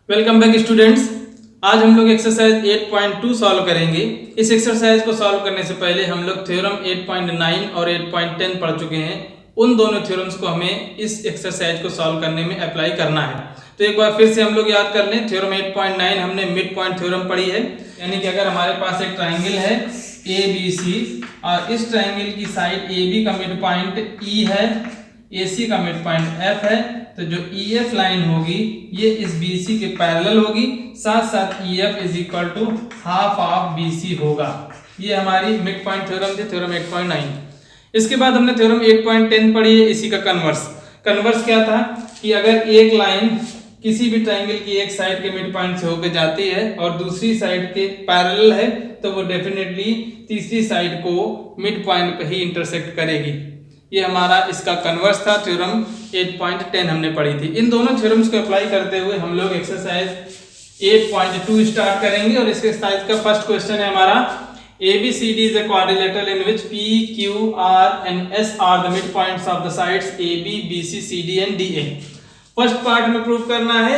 Welcome back students. आज हम लोग एक्सरसाइज 8.2 सॉल्व करेंगे। इस एक्सरसाइज को सॉल्व करने से पहले हम लोग थ्योरम 8.9 और 8.10 पढ़ चुके हैं। उन दोनों थ्योरम्स को हमें इस एक्सरसाइज को सॉल्व करने में अप्लाई करना है। तो एक बार फिर से हम लोग याद कर लें। थ्योरम 8.9 हमने मिड पॉइंट थ्योरम पढ़ी है, यानी कि अगर हमारे पास एक ट्राइंगल है ABC और इस ट्राइंगल की साइड AB का मिड पॉइंट E है, AC का मिड पॉइंट F है, तो जो EF लाइन होगी ये इस BC के पैरेलल होगी, साथ साथ EF is equal to half of BC होगा। ये हमारी मिड पॉइंट थ्योरम थी, थ्योरम 8.9। इसके बाद हमने थ्योरम 8.10 पढ़ी है, इसी का कन्वर्स। कन्वर्स क्या था कि अगर एक लाइन किसी भी ट्राइंगल की एक साइड के मिड पॉइंट से होकर जाती है और दूसरी साइड के पैरेलल है, तो वो डेफिनेटली तीसरी साइड को मिड पॉइंट पे ही इंटरसेक्ट करेगी। ये हमारा इसका कन्वर्स था। थ्योरम 8.10 हमने पढ़ी थी। इन दोनों थ्योरम्स को अप्लाई करते हुए हम लोग एक्सरसाइज 8.2 स्टार्ट करेंगे और इस एक्सरसाइज का फर्स्ट क्वेश्चन है हमारा ABCD is a quadrilateral in which P, Q, R and S are the midpoints of the sides AB, BC, CD and DA। First part में प्रूव करना है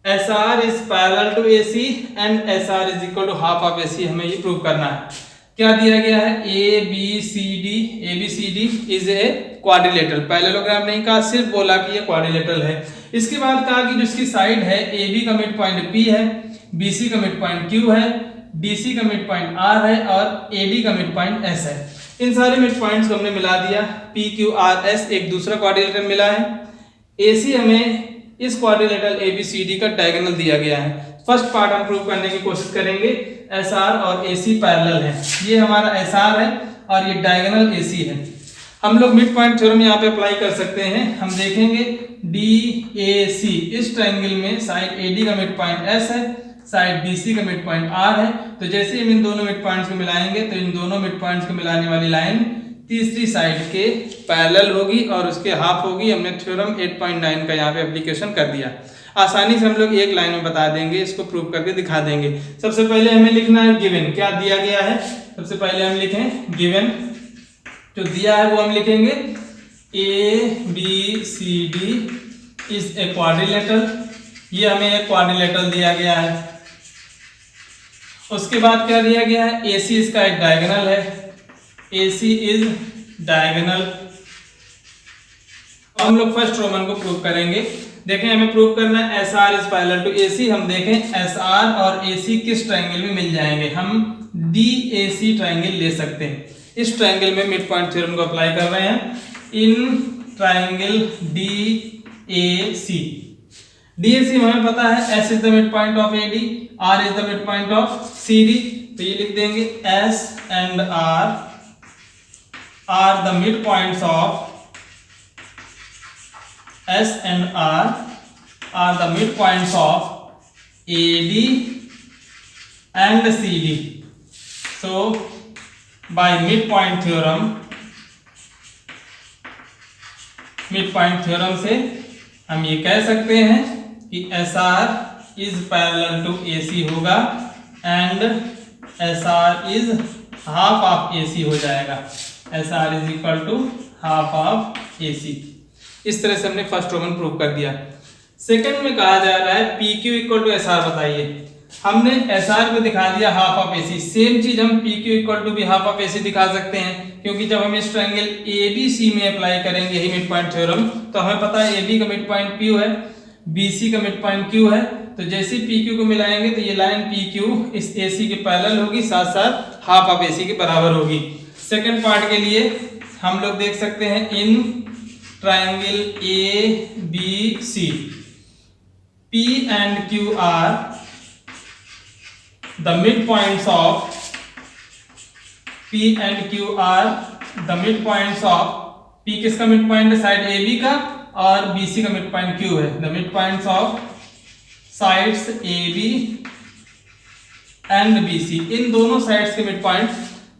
SR is parallel to AC and SR is equal to half of AC। हमें ये prove करना है। क्या दिया गया है? ABCD is a quadrilateral. Parallelogram नहीं कहा, सिर्फ बोला कि ये क्वाड्रिलेटरल है। इसके बाद कहा कि जिसकी साइड है AB का मिड पॉइंट P है, BC का मिड पॉइंट Q है, DC का मिड पॉइंट R है और AD का मिड पॉइंट S है। इन सारे मिड पॉइंट्स को हमने मिला दिया। PQRS एक दूसरा क्वाड्रिलेटरल मिला है। AC हमें इस क्वाड्रिलेटरल ABCD का डायगोनल दिया गया है। फर्स्ट पार्ट हम प्रूव करने की कोशिश करेंगे। SR और AC पैरेलल है, ये हमारा SR है और ये डायगोनल AC है। हम लोग मिड पॉइंट थ्योरम यहाँ पे अप्लाई कर सकते हैं। हम देखेंगे DAC इस ट्रायंगल में साइड AD का मिड पॉइंट S है, साइड BC का मिड पॉइंट R है। तो जैसे हम इन दोनों मिड पॉइंट्स को मिलाएंगे तो इन दोनों मिड पॉइंट्स को मिलाने वाली लाइन तीसरी साइड के पैरेलल होगी और उसके हाफ होगी। हमने थ्योरम 8.9 का यहाँ पे एप्लीकेशन कर दिया। आसानी से हम लोग एक लाइन में बता देंगे, इसको प्रूव करके दिखा देंगे। सबसे पहले हमें लिखना है गिवन। क्या दिया गया है? सबसे पहले हम लिखें गिवन, जो दिया है वो हम लिखेंगे ABCD इज ए क्वाड्रिलेटरल। ये हमें एक क्वाड्रिलेटरल दिया गया है। उसके बाद क्या दिया गया है? AC इसका एक डायगोनल है, AC इज डायगोनल। हम लोग फर्स्ट रोमन को प्रूव करेंगे। देखें, हमें प्रूव करना है SR is parallel to AC। हम देखें SR और AC किस ट्रायंगल में मिल जाएंगे। हम DAC ट्रायंगल ले सकते हैं। इस ट्रायंगल में मिड पॉइंट थ्योरम को अप्लाई कर रहे हैं। इन ट्रायंगल DAC में हमें पता है S is the midpoint of AD, R is the midpoint of CD। तो ये लिख देंगे S and R are the midpoints of S and R are the midpoints of AD and CD. So by midpoint theorem से हम ये कह सकते हैं कि SR is parallel to AC होगा and SR is half of AC हो जाएगा। SR is equal to half of AC। इस तरह से हमने फर्स्ट रोमन प्रूव कर दिया। सेकंड में कहा जा रहा है PQ इक्वल टू SR बताइए। हमने SR को दिखा दिया हाफ ऑफ AC। सेम चीज हम PQ इक्वल टू भी हाफ ऑफ AC दिखा सकते हैं, क्योंकि जब हम इस ट्रायंगल ABC में अप्लाई करेंगे यही मिड पॉइंट थ्योरम, तो हमें पता है AB का मिड पॉइंट P है, BC का मिड पॉइंट Q है। तो जैसे PQ को मिलाएंगे तो ये लाइन PQ इस AC के पैरेलल होगी, साथ साथ हाफ ऑफ AC के बराबर होगी। सेकंड पार्ट के लिए हम लोग देख सकते हैं in triangle ABC P and Q are the midpoints of P किसका मिड पॉइंट है? साइड AB का, और BC का मिड पॉइंट Q है। The mid points of sides AB and BC, इन दोनों साइड्स के मिड पॉइंट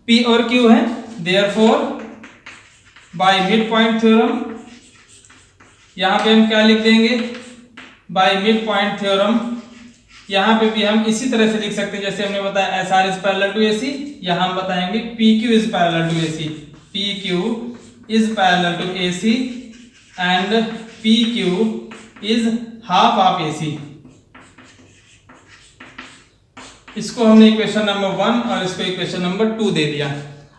P और Q है। Therefore by mid point theorem, यहां पे हम क्या लिख देंगे? बाय मिड पॉइंट थ्योरम यहां पे भी हम इसी तरह से लिख सकते हैं जैसे हमने बताया SR is parallel to AC। यहां हम बताएंगे PQ is parallel to AC। PQ is parallel to AC and PQ is half of AC। इसको हमने इक्वेशन नंबर 1 और इसको इक्वेशन नंबर 2 दे दिया।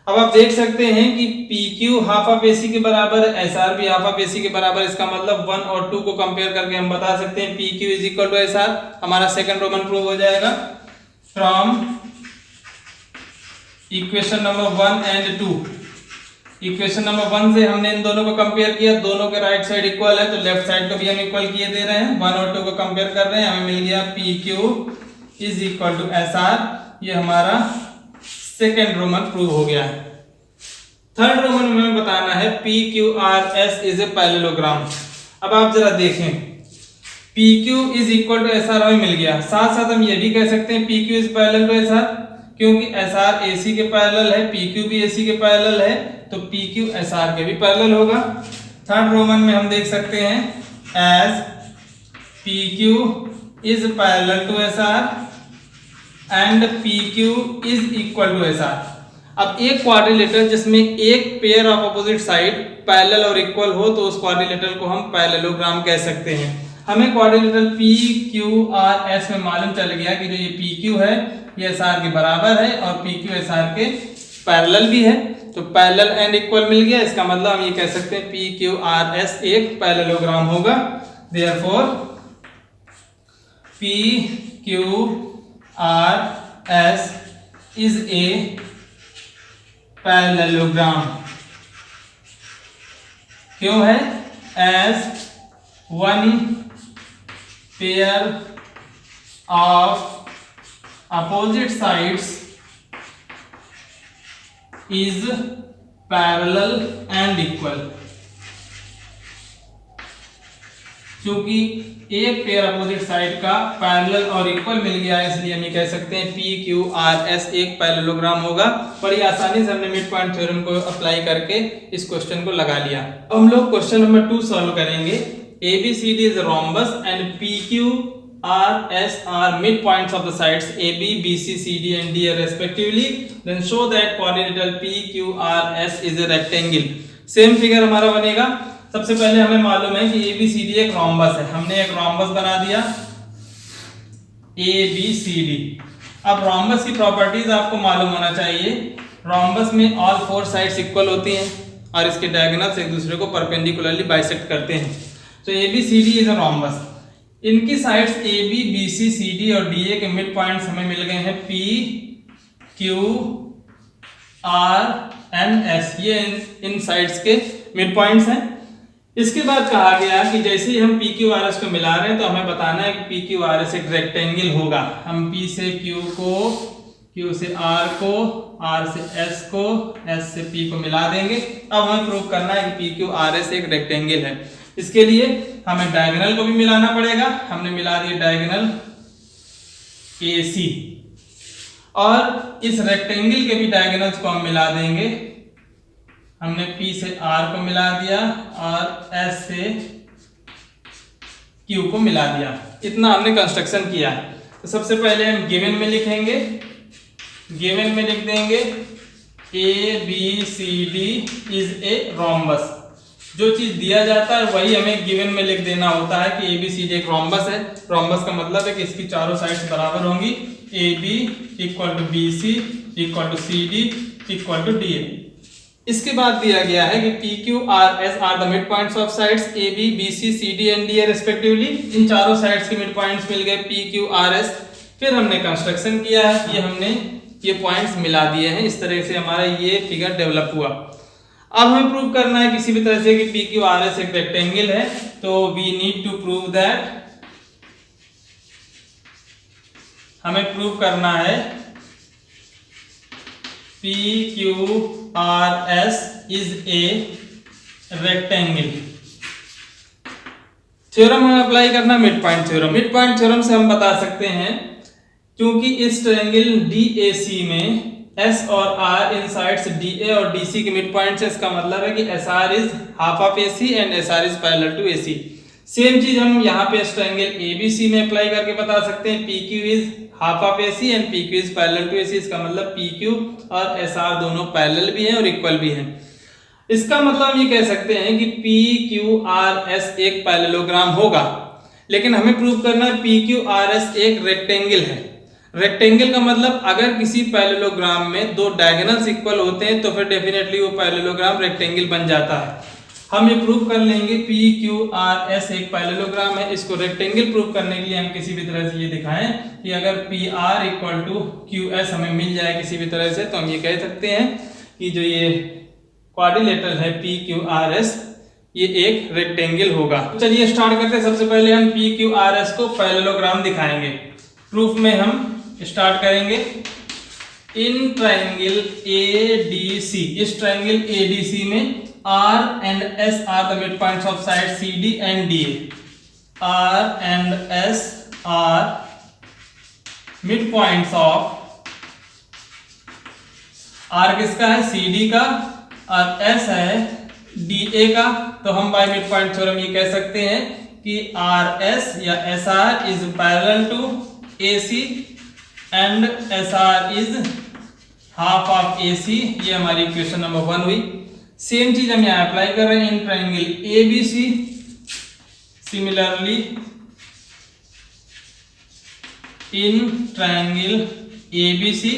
अब आप देख सकते हैं कि PQ हाफ ऑफ AC के बराबर है, SR भी हाफ ऑफ AC के बराबर। इसका मतलब 1 और 2 को कंपेयर करके हम बता सकते हैं PQ is equal to SR। हमारा सेकंड रोमन प्रूव हो जाएगा from equation number 1 and 2। Equation number 1 से हमने इन दोनों को कंपेयर किया, दोनों के राइट साइड इक्वल है तो लेफ्ट साइड को भी हम इक्वल किए दे रहे हैं। 1 और 2 को कंपेयर कर रहे हैं, हमें मिल गया PQ is equal to SR। ये हमारा सेकेंड रोमन प्रूव हो गया है। थर्ड रोमन में हमें बताना है PQRS इज ए पैरेललोग्राम। अब आप जरा देखें, PQ is equal to SR हमें मिल गया, साथ साथ हम ये भी कह सकते हैं PQ is parallel to SR, क्योंकि SR AC के पैरेलल है, PQ भी AC के पैरेलल है, तो PQ SR के भी पैरेलल होगा। थर्ड रोमन में हम देख सकते हैं as PQ is parallel to SR and PQ is equal to SR। अब एक क्वाड्रिलेटरल जिसमें एक pair of opposite side parallel और इक्वल हो तो उस क्वाड्रिलेटरल को हम पैरेललोग्राम कह सकते हैं। हमें क्वाड्रिलेटरल PQRS में मालूम चल गया कि जो ये PQ है ये SR के बराबर है और PQ SR के पैरेलल भी है, तो पैरेलल एंड इक्वल मिल गया। इसका मतलब हम ये कह सकते हैं PQRS एक पैरेललोग्राम होगा। Therefore PQRS is a parallelogram। क्यों है? as one pair of opposite sides is parallel and equal। क्योंकि एक पेयर अपोजिट साइड का पैरेलल और इक्वल मिल गया है, इसलिए हम ये कह सकते हैं PQRS एक पैरेललोग्राम होगा। बड़ी आसानी से हमने मिड पॉइंट थ्योरम को अप्लाई करके इस क्वेश्चन को लगा लिया। अब हम लोग क्वेश्चन नंबर 2 सॉल्व करेंगे। ABCD is a rhombus and PQRS are midpoints of the sides AB, BC, CD and D respectively. Then show that quadrilateral PQRS is a rectangle। Same figure हमारा बनेगा। सबसे पहले हमें मालूम है कि ABCD एक रोम्बस है, हमने एक रोम्बस बना दिया ABCD। अब रोम्बस की प्रॉपर्टीज आपको मालूम होना चाहिए। रोम्बस में ऑल 4 साइड्स इक्वल होती हैं और इसके डायगोनल्स एक दूसरे को परपेंडिकुलरली बाइसेक्ट करते हैं। तो ABCD इज अ रोम्बस। इनकी साइड्स AB, BC, CD और DA के मिड पॉइंट्स हमें मिल गए हैं P, Q, R and S। ये इन साइड्स के मिड पॉइंट्स हैं। इसके बाद कहा गया कि जैसे ही हम PQRS को मिला रहे हैं तो हमें बताना है कि PQRS एक रेक्टेंगल होगा। हम P से Q को, Q से R को, R से S को, S से P को मिला देंगे। अब हमें प्रूव करना है कि PQRS एक रेक्टेंगल है। इसके लिए हमें डायगोनल को भी मिलाना पड़ेगा। हमने मिला दिया डायगोनल AC और इस रेक्टेंगल के भी डायगोनल्स को हम मिला देंगे। हमने P से R को मिला दिया और S से Q को मिला दिया। इतना हमने कंस्ट्रक्शन किया। तो सबसे पहले हम गिवन में लिखेंगे, गिवन में लिख देंगे ABCD इज ए रोम्बस। जो चीज दिया जाता है वही हमें गिवन में लिख देना होता है कि ABCD एक रोम्बस है। रोम्बस का मतलब है कि इसकी चारों साइड्स बराबर होंगी। AB equal to BC equal to CD equal to DA। इसके बाद दिया गया है कि PQRS are the mid points of sides AB, BC, CD and DA respectively. इन चारों साइड्स के मिड पॉइंट्स मिल गए PQRS। फिर हमने कंस्ट्रक्शन किया है, ये हमने ये पॉइंट्स मिला दिए हैं। इस तरह से हमारा ये फिगर डेवलप हुआ। अब हमें प्रूव करना है किसी भी तरह से कि PQRS एक रेक्टेंगल है, तो we need to prove that, हमें प्रूव करना है PQRS is a rectangle। Theorem हमें अप्लाई करना mid point theorem. Mid point theorem से हम बता सकते हैं क्योंकि इस ट्रायंगल DAC में S और R इन साइड्स DA और DC के मिड पॉइंट्स है। इसका मतलब है कि SR is half of AC and SR is parallel to AC। Same चीज हम यहाँ पे इस ट्रायंगल ABC में अप्लाई करके बता सकते हैं। PQ is half of AC and PQ is parallel to AC। इसका मतलब PQ और SR दोनों पैरेलल भी हैं और इक्वल भी हैं। इसका मतलब हम ये कह सकते हैं कि PQRS एक पैरेललोग्राम होगा, लेकिन हमें प्रूव करना है PQRS एक रेक्टेंगल है। रेक्टेंगल का मतलब अगर किसी पैरेललोग्राम में दो डायगोनल्स इक्वल होते हैं तो फिर डेफिनेटली वो पैरेललोग्राम रेक्टेंगल बन जाता है। हम ये प्रूव कर लेंगे पी क्यू आर एस एक पैरेललोग्राम है। इसको रेक्टेंगल प्रूव करने के लिए हम किसी भी तरह से ये दिखाएं कि अगर P R equal to Q S हमें मिल जाए किसी भी तरह से, तो हम ये कह सकते हैं कि जो ये क्वाड्रिलेटरल है पी क्यू आर एस ये एक रेक्टेंगल होगा। चलिए स्टार्ट करते हैं। सबसे पहले हम पी क्यू आर एस को पैरेललोग्राम दिखाएंगे। प्रूफ में हम स्टार्ट करेंगे इन ट्रायंगल एडीसी। इस ट्रायंगल एडीसी में R and S are the midpoints of sides CD and DA. R and S are midpoints of, R किसका है? CD का, और S है DA का। तो हम बाय मिडपॉइंट थ्योरम ये कह सकते हैं कि RS या SR is parallel to AC and SR is half of AC। ये हमारी इक्वेशन नंबर 1 हुई। सेम चीज हम यहाँ अप्लाई कर रहे हैं in triangle ABC. Similarly in triangle ABC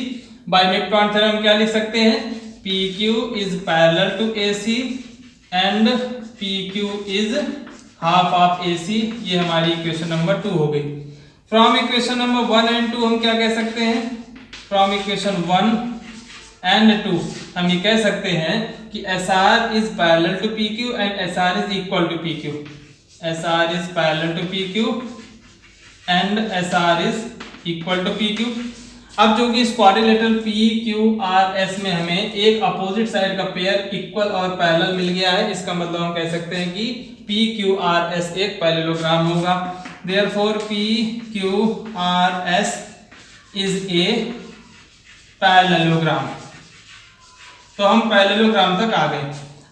by midpoint theorem क्या लिख सकते हैं? P Q is parallel to AC and P Q is half of AC. ये हमारी इक्वेशन नंबर 2 हो गई। फ्रॉम इक्वेशन नंबर 1 एंड 2 हम क्या कह सकते हैं? फ्रॉम इक्वेशन 1 एंड 2 हम ये कह सकते हैं कि SR is parallel to PQ and SR is equal to PQ। SR is parallel to PQ and SR is equal to PQ। अब जो कि इस क्वाड्रिलेटरल PQRS में हमें एक अपोजिट साइड का पेयर इक्वल और पैरेलल मिल गया है, इसका मतलब हम कह सकते हैं कि PQRS एक पैरेललोग्राम होगा। Therefore PQRS is a parallelogram. तो हम पैरेललोग्राम तक आ गए।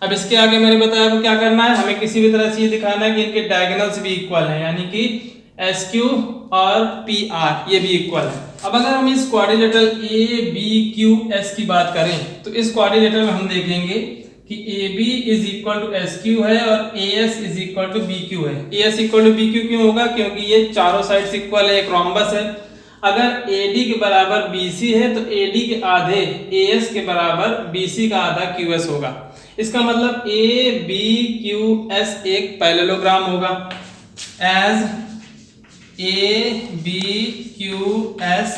अब इसके आगे मैंने बताया आपको क्या करना है, हमें किसी भी तरह से ये दिखाना है कि इनके डायगोनल्स भी इक्वल हैं, यानी कि SQ और PR ये भी इक्वल है। अब अगर हम इस क्वाड्रिलेटरल ABQS की बात करें तो इस क्वाड्रिलेटरल में हम देखेंगे कि AB is equal to SQ है और AS is equal to BQ है। AS इक्वल टू BQ क्यों होगा? क्योंकि ये चारों साइड्स इक्वल है, एक रोम्बस है। अगर AD के बराबर BC है तो AD के आधे AS के बराबर BC का आधा QS होगा। इसका मतलब ABQS एक पैरेललोग्राम होगा। As ABQS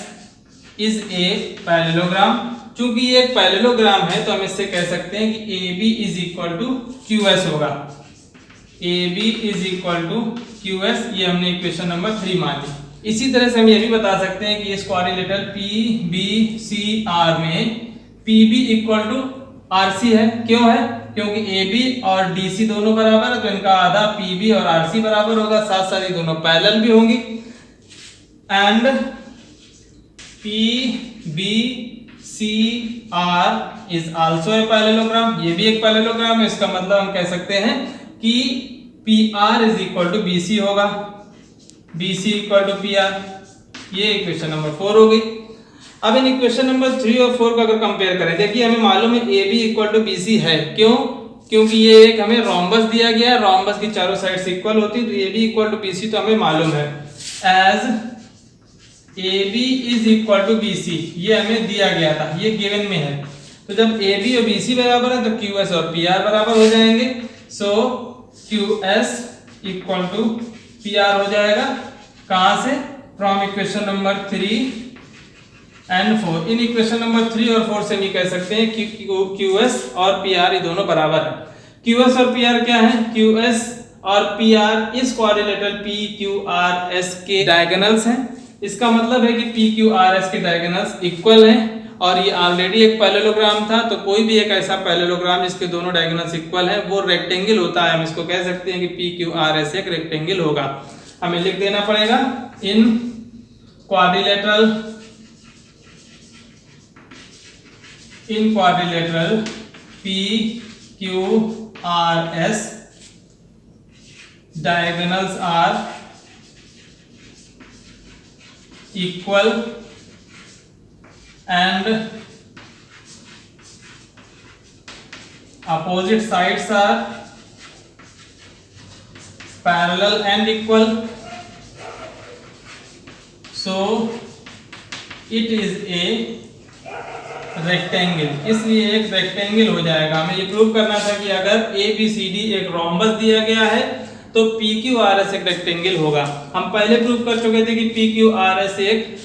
is a parallelogram. चूंकि ये एक पैरेललोग्राम है तो हम इससे कह सकते हैं कि AB is equal to QS होगा। AB is equal to QS, ये हमने इक्वेशन नंबर 3 मानी। इसी तरह से हम ये भी बता सकते हैं कि इस क्वाड्रिलेटरल PBCR में PB इक्वल टू RC है। क्यों है? क्योंकि AB और DC दोनों बराबर है तो इनका आधा PB और RC बराबर होगा, साथ साथ ये दोनों पैरेलल भी होंगी। And PBCR is also a parallelogram, ये भी एक पैरेललोग्राम है। इसका मतलब हम कह सकते हैं कि PR is equal to BC होगा, BC इक्वल टू PR। ये इक्वेशन नंबर 4 हो गई। अब इन इक्वेशन नंबर 3 और 4 को अगर कंपेयर करें, देखिए हमें मालूम है AB इक्वल टू BC है। क्यों? क्योंकि ये एक हमें रोम्बस दिया गया है, रोम्बस की चारों साइड्स इक्वल होती है तो AB इक्वल टू BC तो हमें मालूम है। As AB is equal to BC ये हमें दिया गया था, ये गिवन में है। तो जब AB और BC बराबर है तो QS और PR बराबर हो जाएंगे। सो QS इक्वल टू PR हो जाएगा। कहां से? From equation number 3 and 4। In equation number 3 और 4 से हम कह सकते हैं कि QS और PR ये दोनों बराबर है। QS और PR क्या है? QS और PR इस क्वाड्रिलेटरल PQRS के डायगोनल्स हैं। इसका मतलब है कि PQRS के डायगोनल्स इक्वल हैं और ये ऑलरेडी एक पैरेललोग्राम था, तो कोई भी एक ऐसा पैरेललोग्राम जिसके दोनों डायगोनल्स इक्वल हैं वो रेक्टेंगल होता है। हम इसको कह सकते हैं कि PQRS एक रेक्टेंगल होगा। हमें लिख देना पड़ेगा इन quadrilateral PQRS diagonals are equal and opposite sides are parallel and equal. So it is a rectangle, इसलिए एक रेक्टेंगल हो जाएगा। हमें ये प्रूव करना था कि अगर ए बी सी डी एक रोम्बस दिया गया है तो पी क्यू आर एस एक रेक्टेंगल होगा। हम पहले प्रूव कर चुके थे कि पी क्यू आर एस एक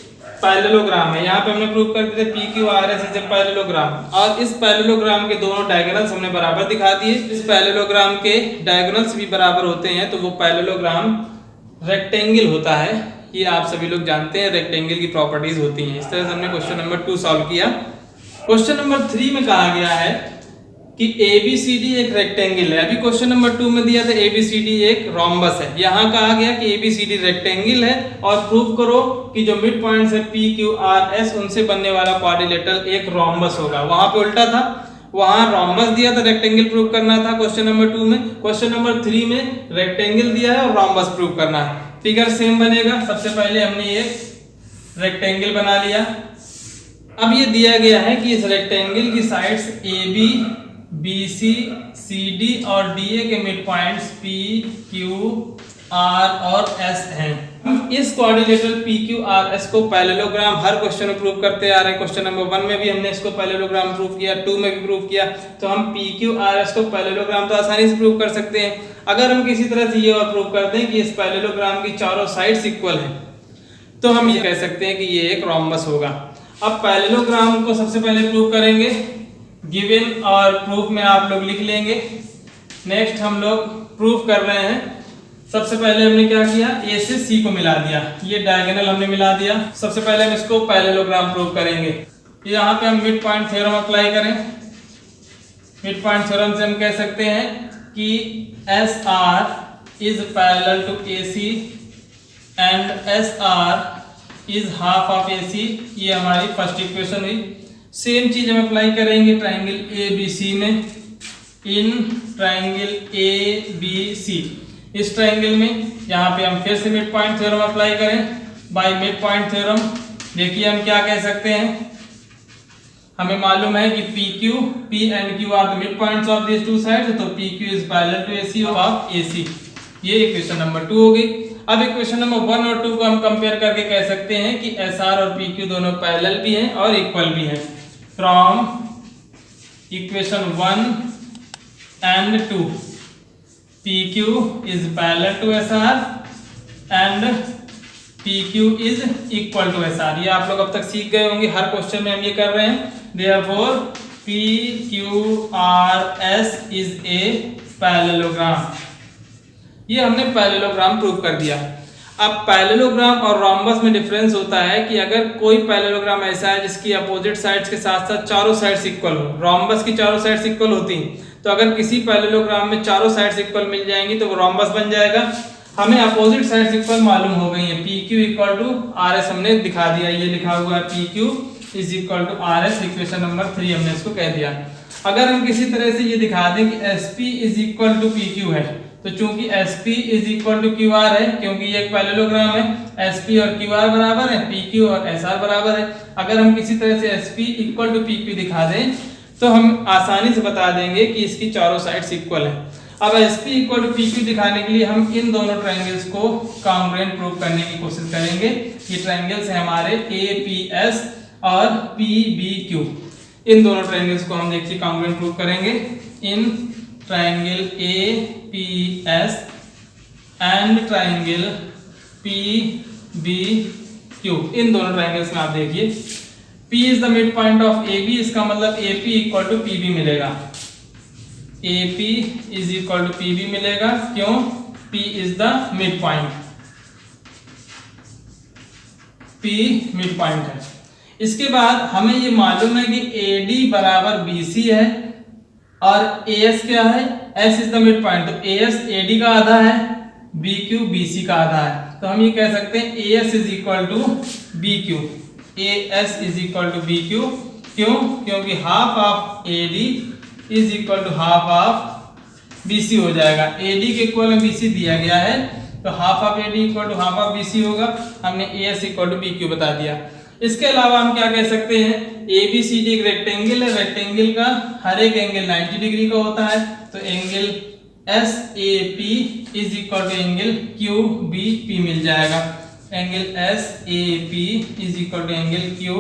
पैरेललोग्राम है। यहाँ पे हमने प्रूव कर दिया P Q R S is a parallelogram, और इस पैरेललोग्राम के दोनों डायगोनल्स हमने बराबर दिखा दिए। इस पैरेललोग्राम के डायगोनल्स भी बराबर होते हैं तो वो पैरेललोग्राम रेक्टेंगल होता है। ये आप सभी लोग जानते हैं, रेक्टेंगल की प्रॉपर्टीज होती हैं। इस तरह से हमने क्वेश्चन नंबर 2 सॉल्व किया। क्वेश्चन नंबर 3 में कहा गया है कि ABCD एक रेक्टेंगल है। अभी क्वेश्चन नंबर 2 में दिया था ABCD एक रोम्बस है। यहाँ कहा गया कि ABCD रेक्टेंगल है और प्रूव करो कि जो मिड पॉइंट्स है PQRS उनसे बनने वाला क्वाड्रिलेटरल एक रोम्बस होगा। वहां पे उल्टा था, वहां रोम्बस दिया था, रेक्टेंगल प्रूव करना था क्वेश्चन नंबर 2 में। क्वेश्चन नंबर 3 में रेक्टेंगल दिया है और रोम्बस प्रूव करना है। फिगर सेम बनेगा। सबसे पहले हमने एक रेक्टेंगल बना लिया। अब ये दिया गया है कि इस रेक्टेंगल की साइड्स AB, BC, CD और DA के mid points P, Q, R और S हैं। इस क्वाड्रिलेटरल PQRS को पैरेललोग्राम हर क्वेश्चन में प्रूव करते आ रहे हैं। क्वेश्चन नंबर 1 में भी हमने इसको पैरेललोग्राम प्रूव किया, 2 में भी प्रूव किया। तो हम PQRS को पैरेललोग्राम तो आसानी से प्रूव कर सकते हैं। अगर हम किसी तरह से ये और प्रूव कर दें कि इस पैरेललोग्राम की चारों साइड्स इक्वल हैं तो हम ये कह सकते हैं कि ये एक रोम्बस होगा। अब पैरेललोग्राम को सबसे पहले प्रूव करेंगे। गिवन और प्रूफ में आप लोग लिख लेंगे। नेक्स्ट हम लोग प्रूफ कर रहे हैं। सबसे पहले हमने क्या किया, ए से सी को मिला दिया, ये डायगोनल हमने मिला दिया। सबसे पहले हम इसको पैरेललोग्राम प्रूव करेंगे। यहाँ पे हम मिड पॉइंट थ्योरम अप्लाई करें। मिड पॉइंट थ्योरम से हम कह सकते हैं कि S R is parallel to A C and S R is half of A C. ये हमारी फर्स्ट इक्वेशन हुई। सेम चीज हम अप्लाई करेंगे ट्राइंगल ए बी सी में। In triangle A B C, इस ट्राइंगल में यहाँ पे हम फिर से मिड पॉइंट थ्योरम अप्लाई करें। बाय मिड पॉइंट थ्योरम देखिए हम क्या कह सकते हैं। हमें मालूम है कि P Q, P and Q are the mid points of this two sides, तो P Q is parallel to A C of A C. ये इक्वेशन नंबर 2 हो गई। अब इक्वेशन नंबर 1 और 2 को हम कंपेयर करके कह सकते हैं कि एस आर और पी क्यू दोनों पैरेलल भी हैं और इक्वल भी हैं। From equation 1 and 2 PQ is parallel to SR and PQ is equal to SR। ये आप लोग अब तक सीख गए होंगे, हर क्वेश्चन में हम ये कर रहे हैं। Therefore PQRS is a parallelogram। ये हमने पैरेललोग्राम प्रूव कर दिया। अब पैरेललोग्राम और रोम्बस में डिफरेंस होता है कि अगर कोई पैरेललोग्राम ऐसा है जिसकी अपोजिट साइड्स के साथ साथ चारों साइड्स इक्वल हो, रोम्बस की चारों साइड्स इक्वल होती हैं, तो अगर किसी पैरेललोग्राम में चारों साइड्स इक्वल मिल जाएंगी तो वो रोम्बस बन जाएगा। हमें अपोजिट साइड्स इक्वल मालूम हो गई है। PQ इक्वल टू RS हमने दिखा दिया, ये लिखा हुआ है PQ is equal to RS। Equation number 3 हमने इसको कह दिया। अगर हम किसी तरह से ये दिखा दें कि SP is equal to PQ है, तो चूंकि SP is equal to QR है, क्योंकि ये एक पैरेललोग्राम है, SP और QR बराबर है, PQ और SR बराबर है। अगर हम किसी तरह से SP इक्वल टू PQ दिखा दें तो हम आसानी से बता देंगे कि इसकी चारों साइड्स इक्वल है। अब SP इक्वल टू PQ दिखाने के लिए हम इन दोनों ट्रायंगल्स को कॉन्ग्रुएंट प्रूव करने की कोशिश करेंगे। ये ट्रायंगल्स हैं हमारे APS और PBQ। इन दोनों ट्रायंगल्स को हम देखिए कॉन्ग्रुएंट प्रूव करेंगे। In triangle APS and triangle PBQ, इन दोनों ट्रायंगल्स में आप देखिए P is the midpoint of AB, इसका मतलब AP इक्वल टू PB मिलेगा। AP is equal to PB मिलेगा, क्यों? P is the midpoint, P midpoint है। इसके बाद हमें ये मालूम है कि AD बराबर BC है और AS क्या है, S is the mid point, तो AS AD का आधा है, BQ BC का आधा है। तो हम ये कह सकते हैं AS is equal to BQ, AS is equal to BQ। क्यों? क्योंकि half of AD is equal to half of BC हो जाएगा। AD के इक्वल में BC दिया गया है, तो half of AD equal to half of BC होगा। हमने AS इक्वल टू BQ बता दिया। इसके अलावा हम क्या कह सकते हैं, ABCD एक रेक्टेंगल है, रेक्टेंगल का हर एक एंगल 90 डिग्री का होता है, तो angle SAP is equal to angle QBP मिल जाएगा। Angle S A P is equal to angle Q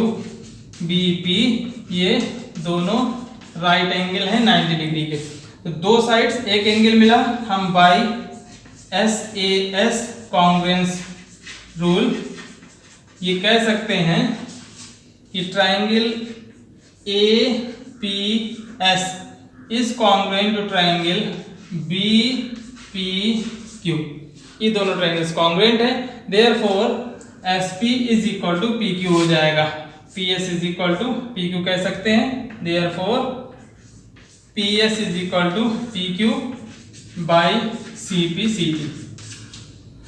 B P, ये दोनों राइट एंगल है 90 डिग्री के। तो दो साइड्स एक एंगल मिला, हम by S A S congruence rule ये कह सकते हैं कि triangle A P S is congruent to triangle B P Q. ये दोनों ट्राइंगल्स कॉन्ग्रुएंट है, therefore S P is equal to P Q हो जाएगा। P S is equal to P Q कह सकते हैं, therefore P S is equal to P Q by C P C T.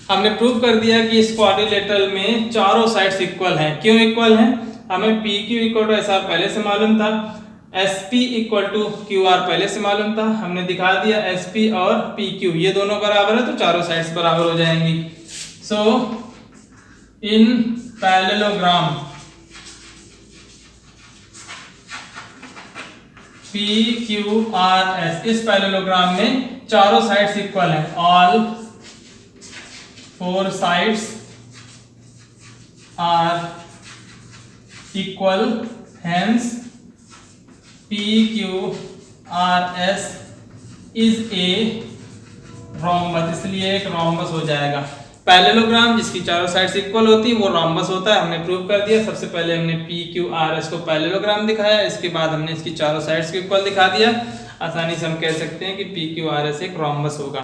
हमने prove कर दिया कि इस क्वाड्रिलेटरल में चारों साइड्स इक्वल हैं। क्यों इक्वल हैं? हमें P Q equal to S R पहले से मालूम था, S P equal to Q R पहले से मालूम था, हमने दिखा दिया एस पी और पी क्यू ये दोनों बराबर है तो चारों साइड्स बराबर हो जाएंगी। So in parallelogram P Q R S, इस पैरेललोग्राम में चारों साइड्स इक्वल हैं, all four sides are equal, hence P Q R S is a rhombus, इसलिए एक रोम्बस हो जाएगा। पैरेललोग्राम जिसकी चारों साइड्स इक्वल होती है वो रोम्बस होता है, हमने प्रूव कर दिया। सबसे पहले हमने पी क्यू आर एस को पैरेललोग्राम दिखाया, इसके बाद हमने इसकी चारों साइड्स को इक्वल दिखा दिया। आसानी से हम कह सकते हैं कि पी क्यू आर एस एक रोम्बस होगा।